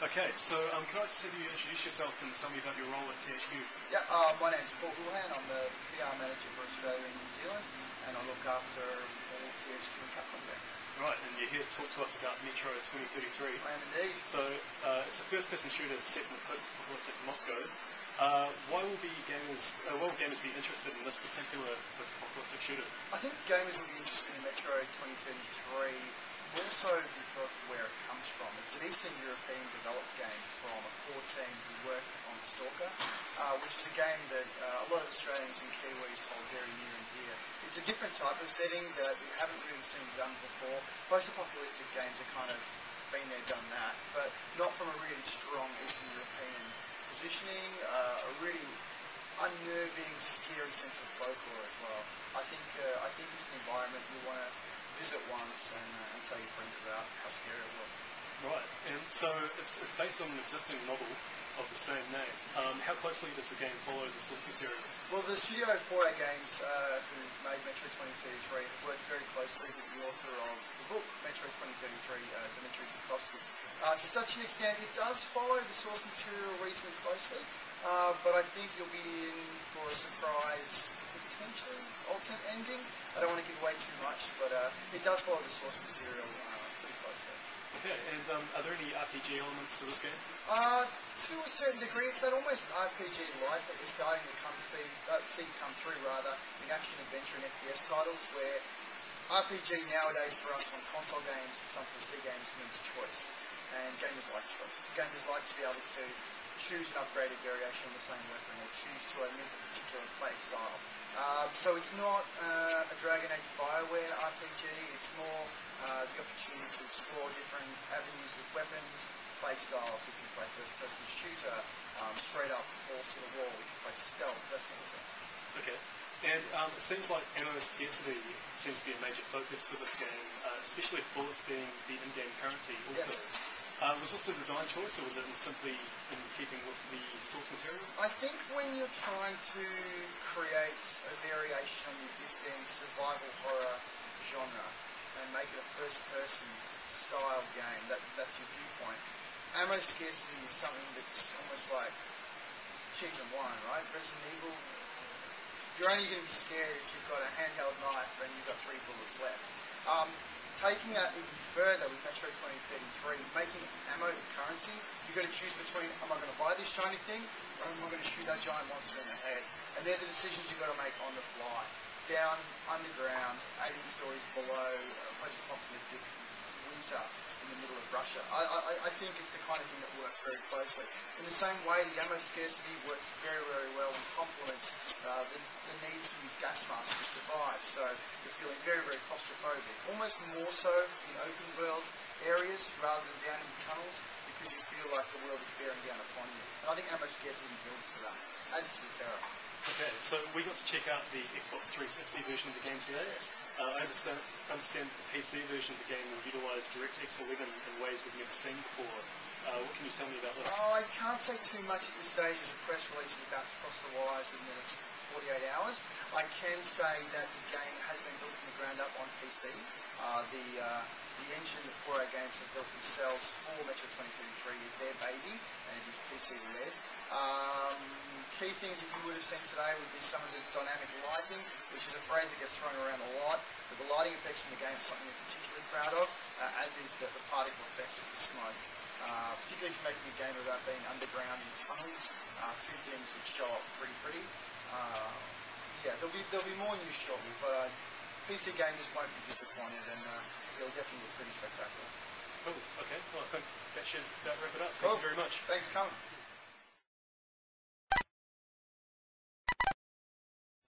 Okay, so can I just have you introduce yourself and tell me about your role at THQ? Yeah, my name's Houlihan. I'm the PR manager for Australia and New Zealand, and I look after all THQ and Capcom games. Right, and you're here to talk to us about Metro 2033. I am indeed. So, it's a first-person shooter set in post-apocalyptic Moscow. Why will gamers be interested in this particular post-apocalyptic shooter? I think gamers will be interested in Metro 2033 more so because of where it comes from. It's an Eastern European developed game from a core team who worked on Stalker, which is a game that a lot of Australians and Kiwis hold very near and dear. It's a different type of setting that we haven't really seen done before. Post-apocalyptic games are kind of been there, done that, but not from a really strong Eastern European positioning, a really unnerving, scary sense of folklore as well. I think it's an environment you want to visit once and tell your friends about how scary it was. Right, and so it's based on an existing novel of the same name. How closely does the game follow the source material? Well, the studio 4A Games, who made Metro 2033, have worked very closely with the author of the book, Metro 2033, Dmitry Bukovsky. To such an extent, it does follow the source material reasonably closely, but I think you'll be in for a surprise, potentially alternate ending. I don't want to give away too much, but it does follow the source material pretty closely. Okay, and are there any RPG elements to this game? To a certain degree, it's that almost RPG-like that we're starting to see come through in action-adventure and FPS titles, where RPG nowadays for us on console games and some PC games means choice, and gamers like choice. Gamers like to be able to choose an upgraded variation of the same weapon or choose to omit a particular play style. So it's not a Dragon Age BioWare RPG, it's more the opportunity to explore different avenues with weapons, play styles. You can play first-person shooter, straight up balls to the wall, you can play stealth, that sort of thing. Okay, and it seems like ammo scarcity seems to be a major focus for this game, especially with bullets being the in-game currency also. Yes. Was this a design choice, or was it simply in keeping with the source material? I think when you're trying to create a variation on the existing survival horror genre and make it a first-person style game, that's your viewpoint. Ammo scarcity is something that's almost like cheese and wine, right? Resident Evil, you're only going to be scared if you've got a handheld knife and you've got 3 bullets left. Taking that even further with Metro 2033, making ammo the currency, you've got to choose between, am I going to buy this shiny thing, or am I going to shoot that giant monster in the head? And they're the decisions you've got to make on the fly. Down, underground, 80 stories below, post-apocalyptic winter in the middle of Russia. I think it's the kind of thing that works very closely. In the same way, the ammo scarcity works very, very well and complements the need to use gas masks to survive. So you're feeling very, very claustrophobic, almost more so in open world areas rather than down in tunnels, because you feel like the world is bearing down upon you. And I think ammo scarcity builds to that, adds to the terror. Okay, so we got to check out the Xbox 360 version of the game today. Yes. I understand the PC version of the game will utilise DirectX 11 in ways we've never seen before. What can you tell me about this? I can't say too much at this stage as the press release is about to cross the wires within the next 48 hours. I can say that the game has been built from the ground up on PC. The engine that 4A Games have built themselves for Metro 2033 is their baby, and it is PC-led. Key things that you would have seen today would be some of the dynamic lighting, which is a phrase that gets thrown around a lot, but the lighting effects in the game is something we're particularly proud of, as is the particle effects with the smoke. Particularly if you're making a game about being underground in tunnels, 2 things which show up pretty. Yeah, there'll be more news shortly, but PC gamers won't be disappointed, and it'll definitely look pretty spectacular. Cool, okay, well I think that should wrap it up. Thank you very much. Thanks for coming.